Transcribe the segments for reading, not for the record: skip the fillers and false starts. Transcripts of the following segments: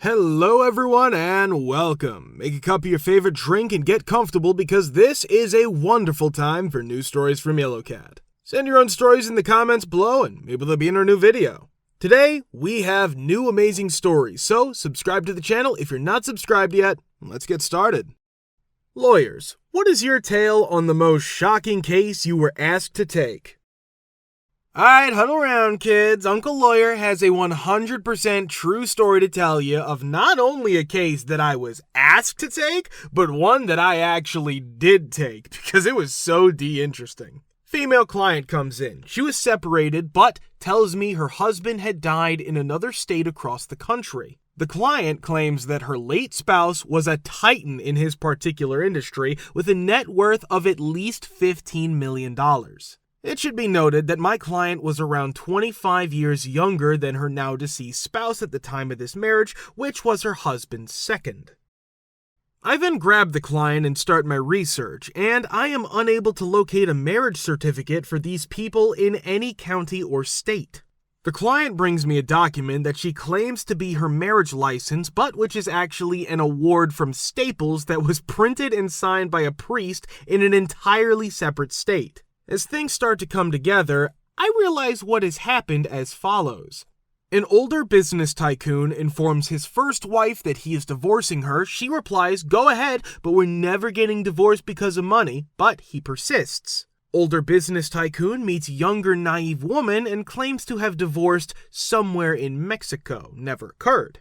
Hello everyone and welcome. Make a cup of your favorite drink and get comfortable because this is a wonderful time for news stories from YellowCat. Send your own stories in the comments below and maybe they'll be in our new video. Today, we have new amazing stories, so subscribe to the channel if you're not subscribed yet. Let's get started. Lawyers, what is your tale on the most shocking case you were asked to take? Alright, huddle around, kids. Uncle Lawyer has a 100% true story to tell you of not only a case that I was asked to take, but one that I actually did take because it was so interesting. Female client comes in. She was separated, but tells me her husband had died in another state across the country. The client claims that her late spouse was a titan in his particular industry with a net worth of at least $15 million. It should be noted that my client was around 25 years younger than her now deceased spouse at the time of this marriage, which was her husband's second. I then grab the client and start my research, and I am unable to locate a marriage certificate for these people in any county or state. The client brings me a document that she claims to be her marriage license, but which is actually an award from Staples that was printed and signed by a priest in an entirely separate state. As things start to come together, I realize what has happened as follows. An older business tycoon informs his first wife that he is divorcing her. She replies, "Go ahead, but we're never getting divorced because of money," but he persists. Older business tycoon meets younger naive woman and claims to have divorced somewhere in Mexico. Never occurred.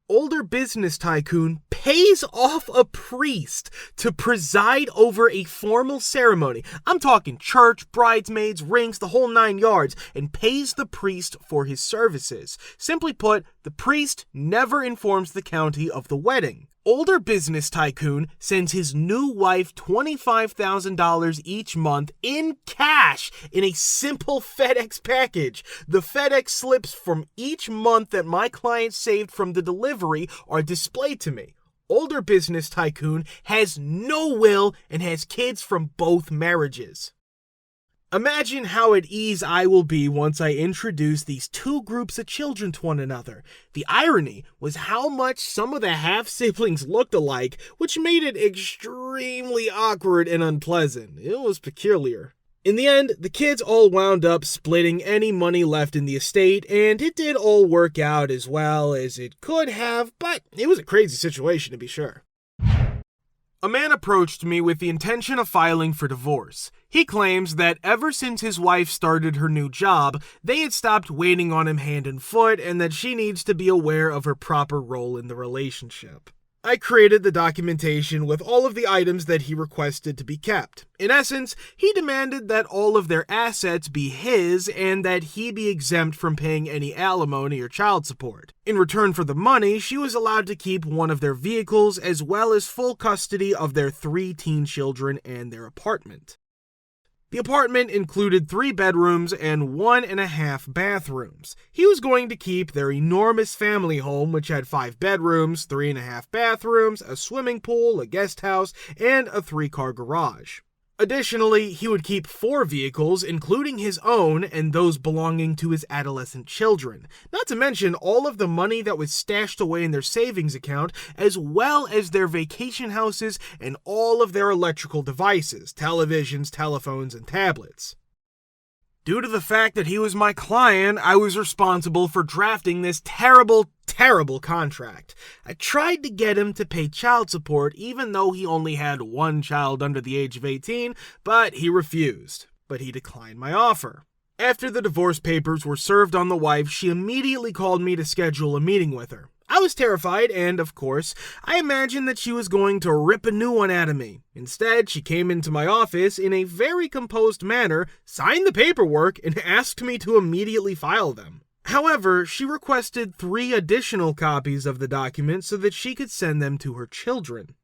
Older business tycoon pays off a priest to preside over a formal ceremony. I'm talking church, bridesmaids, rings, the whole 9 yards, and pays the priest for his services. Simply put, the priest never informs the county of the wedding. Older business tycoon sends his new wife $25,000 each month in cash in a simple FedEx package. The FedEx slips from each month that my client saved from the delivery are displayed to me. Older business tycoon has no will and has kids from both marriages. Imagine how at ease I will be once I introduce these two groups of children to one another. The irony was how much some of the half-siblings looked alike, which made it extremely awkward and unpleasant. It was peculiar. In the end, the kids all wound up splitting any money left in the estate, and it did all work out as well as it could have, but it was a crazy situation to be sure. A man approached me with the intention of filing for divorce. He claims that ever since his wife started her new job, they had stopped waiting on him hand and foot and that she needs to be aware of her proper role in the relationship. I created the documentation with all of the items that he requested to be kept. In essence, he demanded that all of their assets be his and that he be exempt from paying any alimony or child support. In return for the money, she was allowed to keep one of their vehicles as well as full custody of their 3 teen children and their apartment. The apartment included 3 bedrooms and 1.5 bathrooms. He was going to keep their enormous family home, which had 5 bedrooms, 3.5 bathrooms, a swimming pool, a guest house, and a 3-car garage. Additionally, he would keep 4 vehicles, including his own and those belonging to his adolescent children. Not to mention all of the money that was stashed away in their savings account, as well as their vacation houses and all of their electrical devices, televisions, telephones, and tablets. Due to the fact that he was my client, I was responsible for drafting this terrible contract. I tried to get him to pay child support even though he only had 1 child under the age of 18, but he refused. But he declined my offer. After the divorce papers were served on the wife, she immediately called me to schedule a meeting with her. I was terrified, and of course, I imagined that she was going to rip a new one out of me. Instead, she came into my office in a very composed manner, signed the paperwork, and asked me to immediately file them. However, she requested 3 additional copies of the document so that she could send them to her children.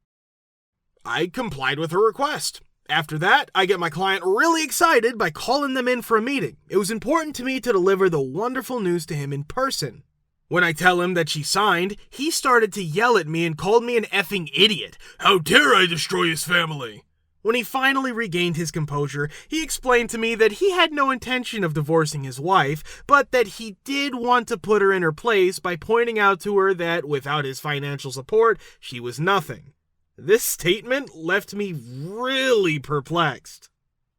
I complied with her request. After that, I get my client really excited by calling them in for a meeting. It was important to me to deliver the wonderful news to him in person. When I tell him that she signed, he started to yell at me and called me an effing idiot. How dare I destroy his family? When he finally regained his composure, he explained to me that he had no intention of divorcing his wife, but that he did want to put her in her place by pointing out to her that without his financial support, she was nothing. This statement left me really perplexed.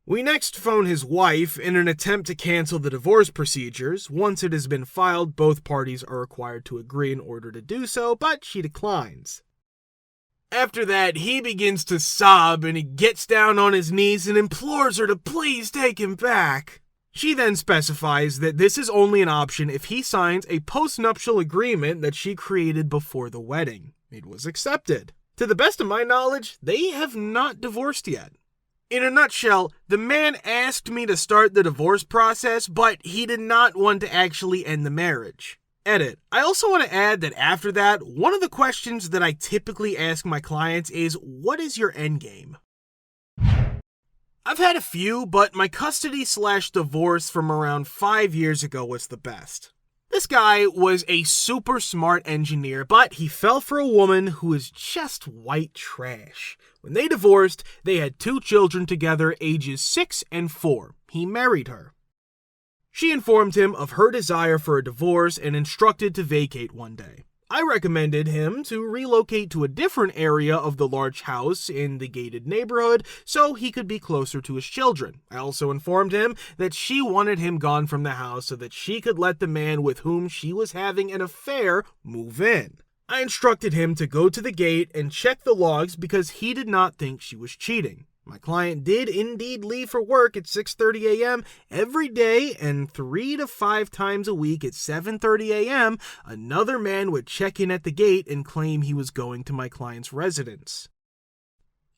We next phone his wife in an attempt to cancel the divorce procedures. Once it has been filed, both parties are required to agree in order to do so, but she declines. After that, he begins to sob and he gets down on his knees and implores her to please take him back. She then specifies that this is only an option if he signs a postnuptial agreement that she created before the wedding. It was accepted. To the best of my knowledge, they have not divorced yet. In a nutshell, the man asked me to start the divorce process, but he did not want to actually end the marriage. Edit. I also want to add that after that, one of the questions that I typically ask my clients is, what is your endgame? I've had a few, but my custody/divorce from around 5 years ago was the best. This guy was a super smart engineer, but he fell for a woman who was just white trash. When they divorced, they had 2 children together, ages 6 and 4. He married her. She informed him of her desire for a divorce and instructed to vacate one day. I recommended him to relocate to a different area of the large house in the gated neighborhood so he could be closer to his children. I also informed him that she wanted him gone from the house so that she could let the man with whom she was having an affair move in. I instructed him to go to the gate and check the logs because he did not think she was cheating. My client did indeed leave for work at 6:30 a.m. every day, and 3 to 5 times a week at 7:30 a.m., another man would check in at the gate and claim he was going to my client's residence.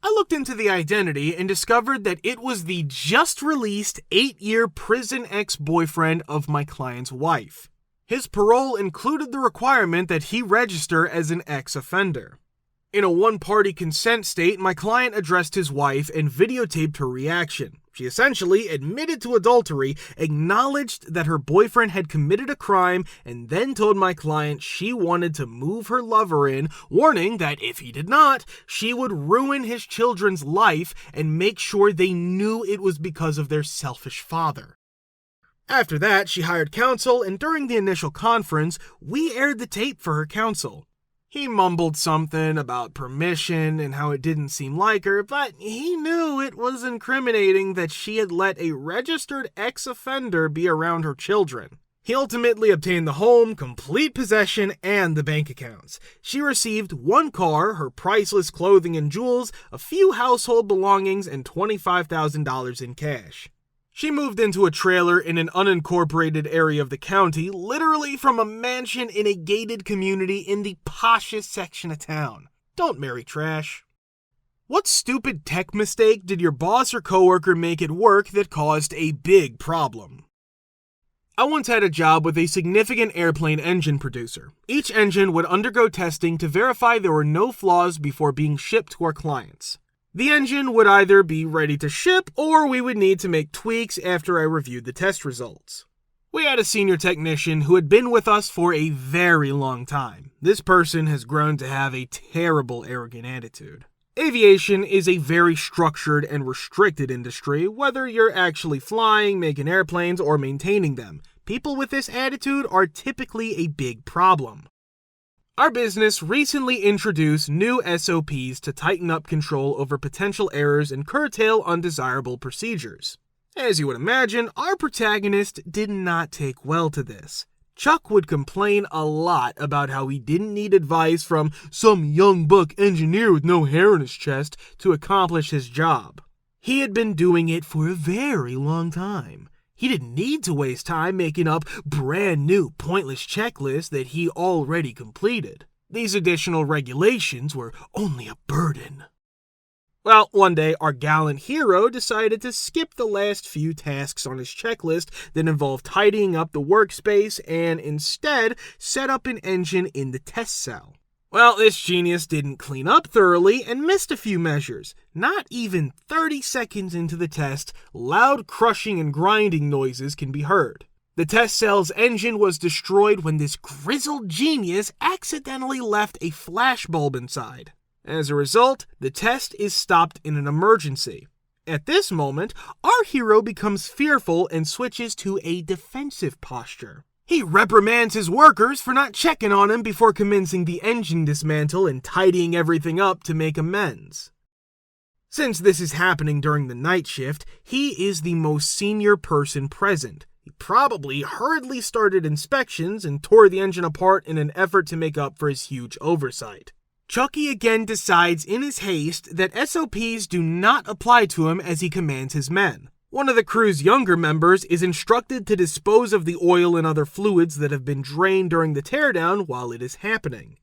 I looked into the identity and discovered that it was the just-released 8-year prison ex-boyfriend of my client's wife. His parole included the requirement that he register as an ex-offender. In a one-party consent state, my client addressed his wife and videotaped her reaction. She essentially admitted to adultery, acknowledged that her boyfriend had committed a crime, and then told my client she wanted to move her lover in, warning that if he did not, she would ruin his children's life and make sure they knew it was because of their selfish father. After that, she hired counsel, and during the initial conference, we aired the tape for her counsel. He mumbled something about permission and how it didn't seem like her, but he knew it was incriminating that she had let a registered ex-offender be around her children. He ultimately obtained the home, complete possession, and the bank accounts. She received 1 car, her priceless clothing and jewels, a few household belongings, and $25,000 in cash. She moved into a trailer in an unincorporated area of the county, literally from a mansion in a gated community in the poshest section of town. Don't marry trash. What stupid tech mistake did your boss or coworker make at work that caused a big problem? I once had a job with a significant airplane engine producer. Each engine would undergo testing to verify there were no flaws before being shipped to our clients. The engine would either be ready to ship, or we would need to make tweaks after I reviewed the test results. We had a senior technician who had been with us for a very long time. This person has grown to have a terrible, arrogant attitude. Aviation is a very structured and restricted industry, whether you're actually flying, making airplanes, or maintaining them. People with this attitude are typically a big problem. Our business recently introduced new SOPs to tighten up control over potential errors and curtail undesirable procedures. As you would imagine, our protagonist did not take well to this. Chuck would complain a lot about how he didn't need advice from some young buck engineer with no hair on his chest to accomplish his job. He had been doing it for a very long time. He didn't need to waste time making up brand new pointless checklists that he already completed. These additional regulations were only a burden. Well, one day our gallant hero decided to skip the last few tasks on his checklist that involved tidying up the workspace and instead set up an engine in the test cell. Well, this genius didn't clean up thoroughly and missed a few measures. Not even 30 seconds into the test, loud crushing and grinding noises can be heard. The test cell's engine was destroyed when this grizzled genius accidentally left a flashbulb inside. As a result, the test is stopped in an emergency. At this moment, our hero becomes fearful and switches to a defensive posture. He reprimands his workers for not checking on him before commencing the engine dismantle and tidying everything up to make amends. Since this is happening during the night shift, he is the most senior person present. He probably hurriedly started inspections and tore the engine apart in an effort to make up for his huge oversight. Chucky again decides in his haste that SOPs do not apply to him as he commands his men. One of the crew's younger members is instructed to dispose of the oil and other fluids that have been drained during the teardown while it is happening.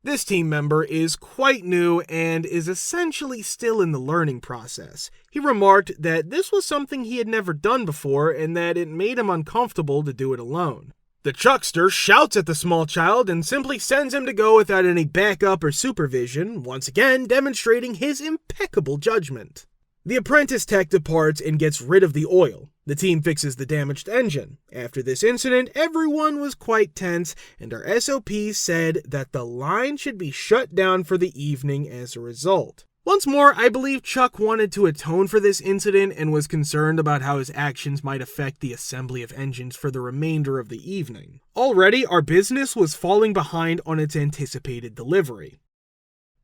This team member is quite new and is essentially still in the learning process. He remarked that this was something he had never done before and that it made him uncomfortable to do it alone. The Chuckster shouts at the small child and simply sends him to go without any backup or supervision, once again demonstrating his impeccable judgment. The apprentice tech departs and gets rid of the oil. The team fixes the damaged engine. After this incident, everyone was quite tense, and our SOPs said that the line should be shut down for the evening as a result. Once more, I believe Chuck wanted to atone for this incident and was concerned about how his actions might affect the assembly of engines for the remainder of the evening. Already, our business was falling behind on its anticipated delivery.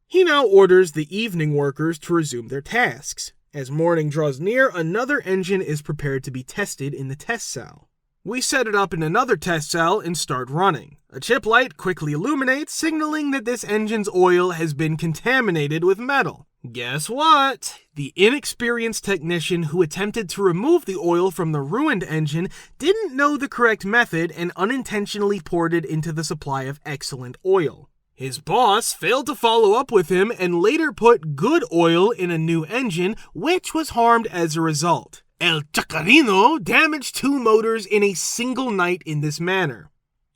He now orders the evening workers to resume their tasks. As morning draws near, another engine is prepared to be tested in the test cell. We set it up in another test cell and start running. A chip light quickly illuminates, signaling that this engine's oil has been contaminated with metal. Guess what? The inexperienced technician who attempted to remove the oil from the ruined engine didn't know the correct method and unintentionally poured it into the supply of excellent oil. His boss failed to follow up with him and later put good oil in a new engine, which was harmed as a result. El Chacarino damaged 2 motors in a single night in this manner.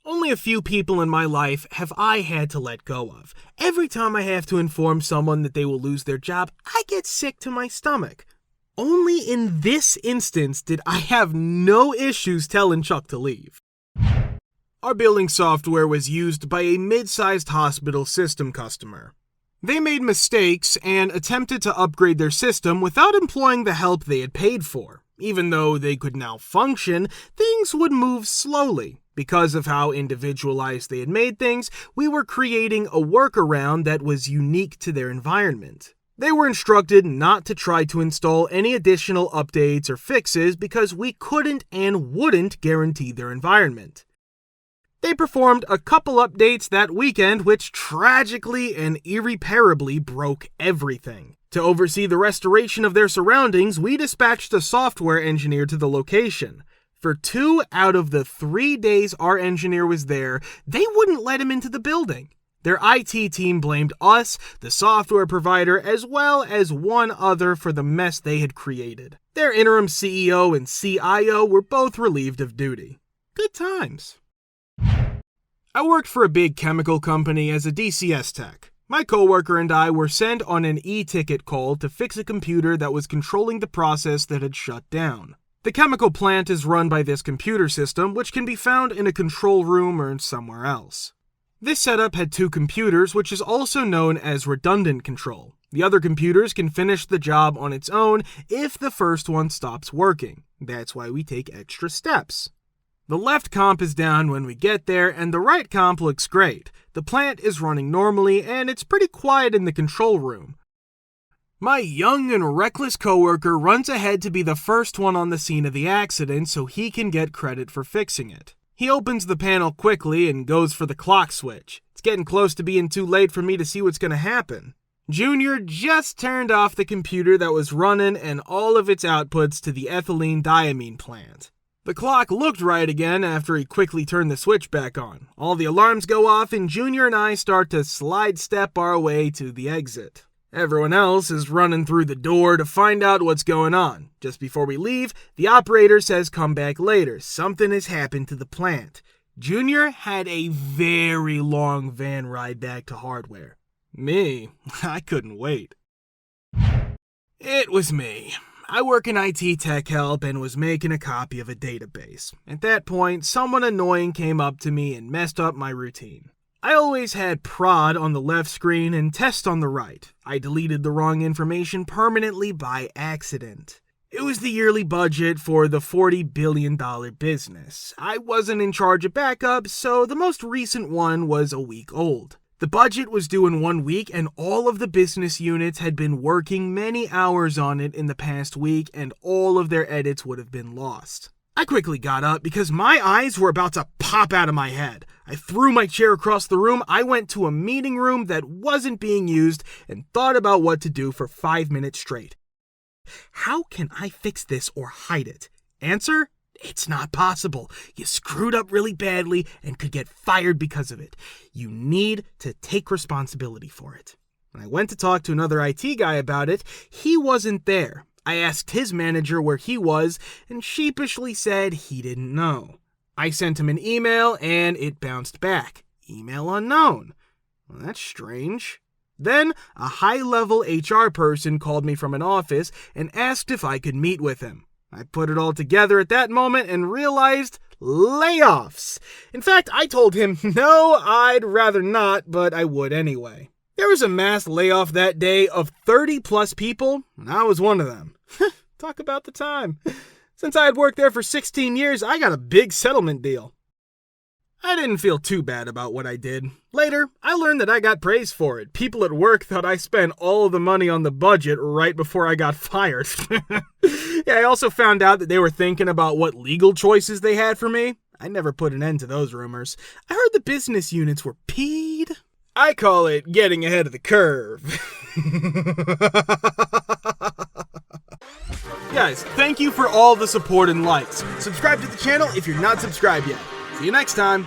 Only a few people in my life have I had to let go of. Every time I have to inform someone that they will lose their job, I get sick to my stomach. Only in this instance did I have no issues telling Chuck to leave. Our billing software was used by a mid-sized hospital system customer. They made mistakes and attempted to upgrade their system without employing the help they had paid for. Even though they could now function, things would move slowly. Because of how individualized they had made things, we were creating a workaround that was unique to their environment. They were instructed not to try to install any additional updates or fixes because we couldn't and wouldn't guarantee their environment. They performed a couple updates that weekend which tragically and irreparably broke everything. To oversee the restoration of their surroundings, we dispatched a software engineer to the location. For 2 out of the 3 days our engineer was there, they wouldn't let him into the building. Their IT team blamed us, the software provider, as well as one other for the mess they had created. Their interim CEO and CIO were both relieved of duty. Good times. I worked for a big chemical company as a DCS tech. My coworker and I were sent on an e-ticket call to fix a computer that was controlling the process that had shut down. The chemical plant is run by this computer system, which can be found in a control room or somewhere else. This setup had 2 computers, which is also known as redundant control. The other computers can finish the job on its own if the first one stops working. That's why we take extra steps. The left comp is down when we get there, and the right comp looks great. The plant is running normally, and it's pretty quiet in the control room. My young and reckless coworker runs ahead to be the first one on the scene of the accident so he can get credit for fixing it. He opens the panel quickly and goes for the clock switch. It's getting close to being too late for me to see what's going to happen. Junior just turned off the computer that was running and all of its outputs to the ethylene diamine plant. The clock looked right again after he quickly turned the switch back on. All the alarms go off and Junior and I start to slide step our way to the exit. Everyone else is running through the door to find out what's going on. Just before we leave, the operator says come back later. Something has happened to the plant. Junior had a very long van ride back to hardware. Me, I couldn't wait. It was me. I work in IT tech help and was making a copy of a database. At that point, someone annoying came up to me and messed up my routine. I always had prod on the left screen and test on the right. I deleted the wrong information permanently by accident. It was the yearly budget for the $40 billion business. I wasn't in charge of backup, so the most recent one was a week old. The budget was due in 1 week, and all of the business units had been working many hours on it in the past week, and all of their edits would have been lost. I quickly got up because my eyes were about to pop out of my head. I threw my chair across the room, I went to a meeting room that wasn't being used, and thought about what to do for 5 minutes straight. How can I fix this or hide it? Answer: it's not possible. You screwed up really badly and could get fired because of it. You need to take responsibility for it. When I went to talk to another IT guy about it, he wasn't there. I asked his manager where he was, and sheepishly said he didn't know. I sent him an email, and it bounced back. Email unknown. Well, that's strange. Then, a high-level HR person called me from an office and asked if I could meet with him. I put it all together at that moment and realized layoffs. In fact, I told him, no, I'd rather not, but I would anyway. There was a mass layoff that day of 30-plus people, and I was one of them. Talk about the time. Since I had worked there for 16 years, I got a big settlement deal. I didn't feel too bad about what I did. Later, I learned that I got praise for it. People at work thought I spent all of the money on the budget right before I got fired. Yeah, I also found out that they were thinking about what legal choices they had for me. I never put an end to those rumors. I heard the business units were peed. I call it getting ahead of the curve. Guys, thank you for all the support and likes. Subscribe to the channel if you're not subscribed yet. See you next time.